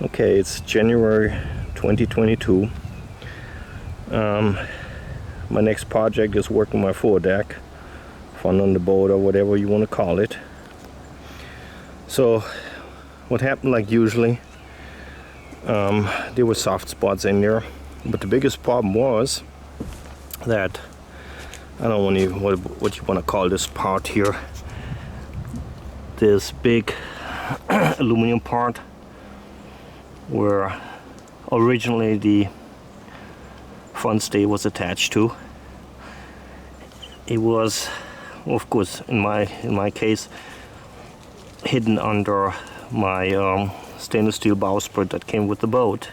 Okay, it's January 2022. My next project is working my foredeck, fun on the boat or whatever you want to call it. So what happened, like usually, there were soft spots in there, but the biggest problem was that I don't know what you want to call this part here, this big aluminum part where originally the front stay was attached to. It was, of course, in my case, hidden under my stainless steel bowsprit that came with the boat.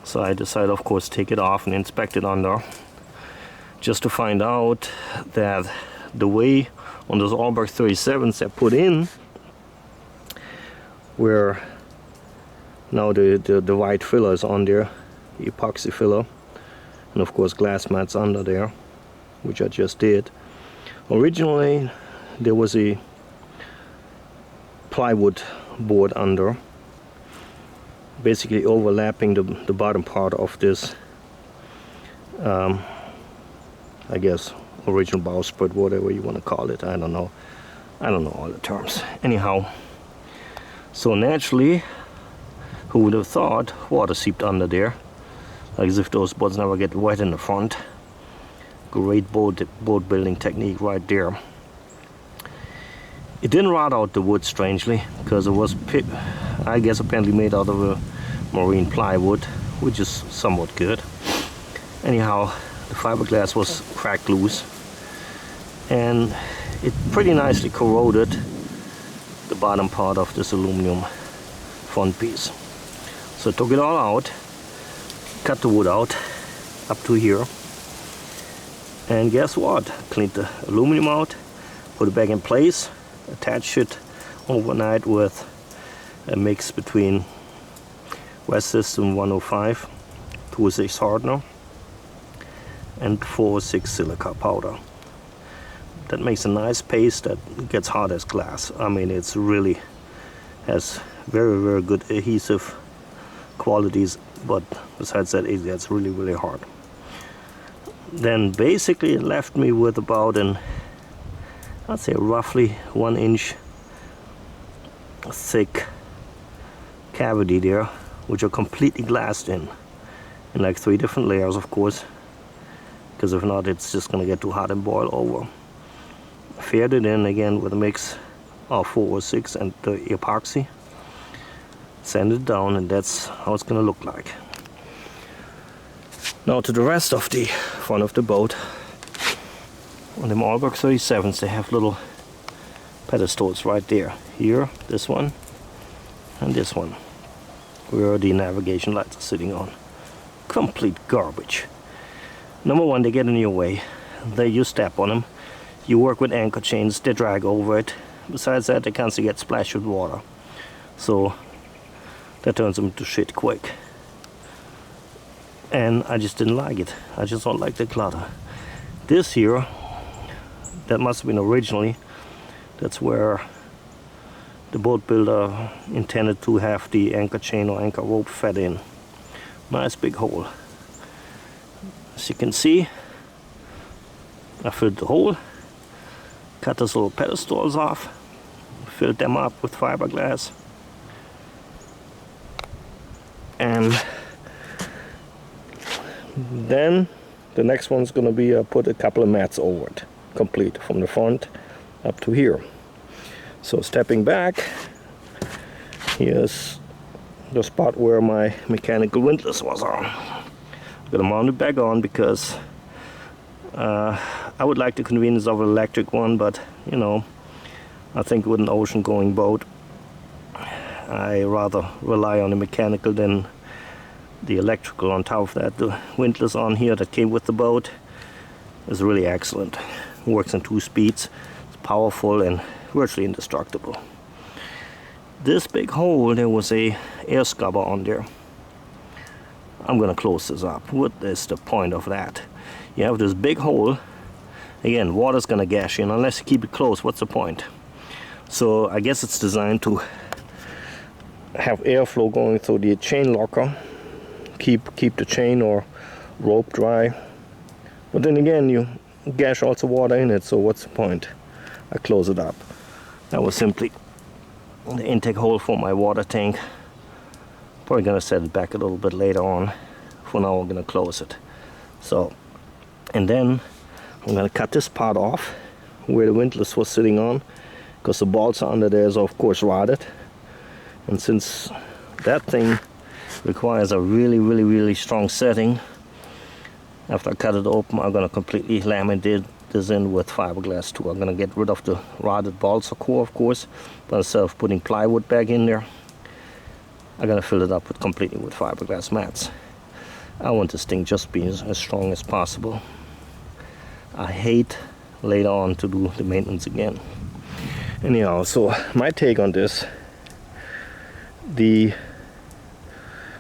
So I decided, of course, to take it off and inspect it under, just to find out that the way on those Alberg 37s I put in, where now the white filler is on there, the epoxy filler, and of course glass mats under there, which I just did. Originally there was a plywood board under, basically overlapping the bottom part of this I guess original bowsprit, whatever you want to call it. I don't know all the terms. Anyhow, so naturally, who would have thought water seeped under there, like as if those boats never get wet in the front. Great boat building technique right there. It didn't rot out the wood, strangely, because it was, I guess, apparently made out of a marine plywood, which is somewhat good. Anyhow, the fiberglass was cracked loose, and it pretty nicely corroded the bottom part of this aluminum front piece. So I took it all out, cut the wood out up to here, and guess what? Cleaned the aluminum out, put it back in place, attached it overnight with a mix between West System 105 206 hardener and 406 silica powder. That makes a nice paste that gets hard as glass. I mean, it's really has very good adhesive qualities, but besides that, it gets really hard. Then basically it left me with about I'd say roughly 1 inch thick cavity there, which are completely glassed in like 3 different layers, of course, because if not, it's just going to get too hot and boil over. Faired it in again with a mix of 406 and the epoxy, sand it down, and that's how it's going to look like. Now to the rest of the front of the boat. On the Alberg 37s, they have little pedestals right there. Here, this one, and this one, where the navigation lights are sitting on. Complete garbage. Number one, they get in your way. You step on them. You work with anchor chains, they drag over it. Besides that, they constantly get splashed with water. So that turns them to shit quick. And I just didn't like it. I just don't like the clutter. This here, that must have been originally, that's where the boat builder intended to have the anchor chain or anchor rope fed in. Nice big hole. As you can see, I filled the hole, cut those little pedestals off, filled them up with fiberglass, and then the next one's going to be put a couple of mats over it, complete from the front up to here. So stepping back, here's the spot where my mechanical windlass was on. I'm going to mount it back on because I would like the convenience of an electric one, but you know, I think with an ocean going boat, I rather rely on the mechanical than the electrical. On top of that, the windlass on here that came with the boat is really excellent. It works in 2 speeds, it's powerful and virtually indestructible. This big hole, there was a air scrubber on there. I'm gonna close this up. What is the point of that? You have this big hole, again, water's gonna gash in. Unless you keep it closed, what's the point? So I guess it's designed to have airflow going through the chain locker, keep the chain or rope dry. But then again, you gash also water in it, so what's the point? I close it up. That was simply the intake hole for my water tank. Probably gonna set it back a little bit later on. For now, we're gonna close it. So, and then I'm gonna cut this part off where the windlass was sitting on, because the bolts under there is of course rotted. And since that thing requires a really strong setting, after I cut it open, I'm gonna completely laminate this in with fiberglass too. I'm gonna get rid of the rotted balsa core, of course, but instead of putting plywood back in there, I'm gonna fill it up completely with fiberglass mats. I want this thing just be as strong as possible. I hate later on to do the maintenance again. Anyhow, so my take on this, the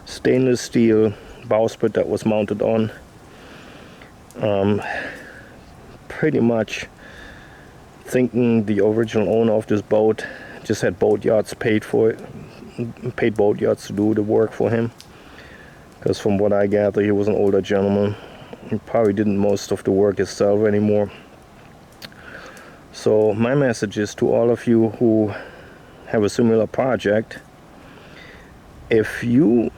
stainless steel bowsprit that was mounted on, pretty much thinking the original owner of this boat just had boat yards paid for it, paid boat yards to do the work for him. Because from what I gather, he was an older gentleman. He probably didn't most of the work himself anymore. So my message is to all of you who have a similar project, if you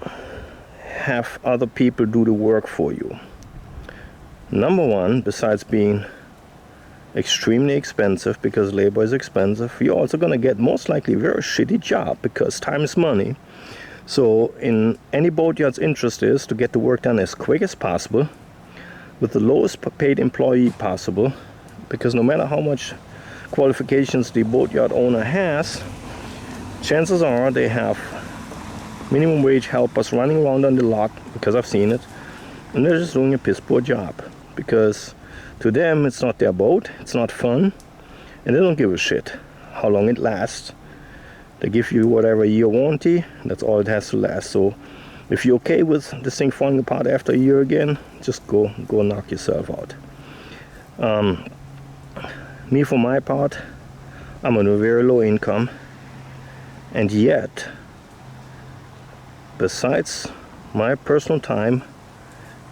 have other people do the work for you, number one, besides being extremely expensive because labor is expensive, you're also going to get most likely a very shitty job because time is money. So in any boatyard's interest is to get the work done as quick as possible with the lowest paid employee possible, because no matter how much qualifications the boatyard owner has, chances are they have minimum wage helpers running around on the lot, because I've seen it, and they're just doing a piss poor job, because to them it's not their boat, it's not fun, and they don't give a shit how long it lasts. They give you whatever year warranty, that's all it has to last. So if you're okay with this thing falling apart after a year again, just go knock yourself out. Me for my part, I'm on a very low income, and yet besides my personal time,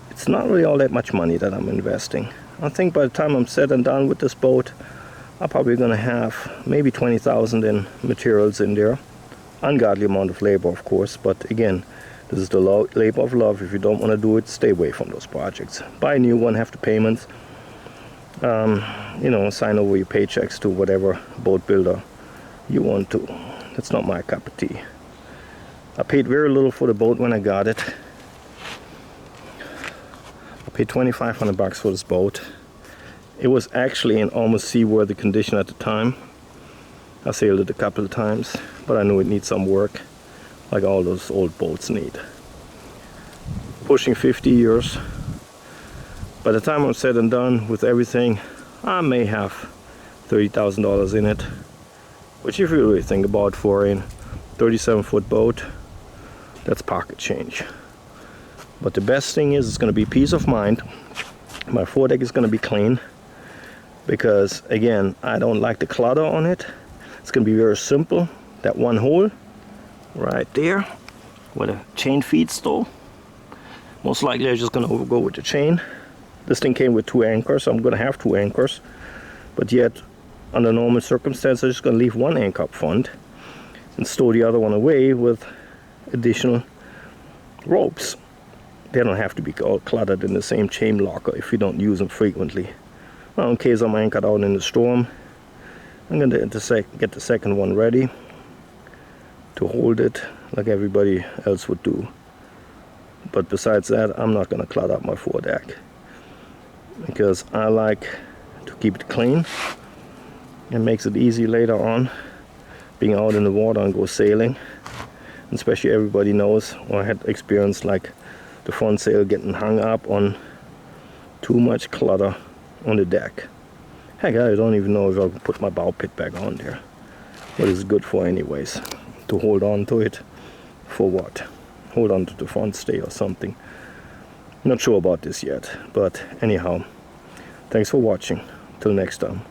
it's not really all that much money that I'm investing. I think by the time I'm said and done with this boat, I'm probably going to have maybe 20,000 in materials in there. Ungodly amount of labor, of course, but again, this is the labor of love. If you don't want to do it, stay away from those projects. Buy a new one, have the payments, you know, sign over your paychecks to whatever boat builder you want to. That's not my cup of tea. I paid very little for the boat when I got it. I paid $2,500 for this boat. It was actually in almost seaworthy condition at the time. I sailed it a couple of times, but I knew it needs some work, like all those old boats need. Pushing 50 years. By the time I'm said and done with everything, I may have $30,000 in it, which if you really think about for a 37-foot boat, that's pocket change. But the best thing is it's going to be peace of mind. My foredeck is going to be clean, because again, I don't like the clutter on it. It's going to be very simple. That one hole right there where the chain feeds though, most likely I'm just going to go with the chain. This thing came with 2 anchors, so I'm going to have 2 anchors, but yet under normal circumstances I'm just going to leave 1 anchor up front and stow the other one away with additional ropes. They don't have to be all cluttered in the same chain locker if you don't use them frequently. Well, in case I'm anchored out in the storm, I'm going to get the second one ready to hold it like everybody else would do. But besides that, I'm not going to clutter up my foredeck, because I like to keep it clean. It makes it easy later on being out in the water and go sailing. Especially everybody knows, or had experience like the front sail getting hung up on too much clutter on the deck. Heck, I don't even know if I can put my bow pit back on there. What is it good for anyways? To hold on to it? For what? Hold on to the front stay or something. Not sure about this yet, but anyhow, thanks for watching. Till next time.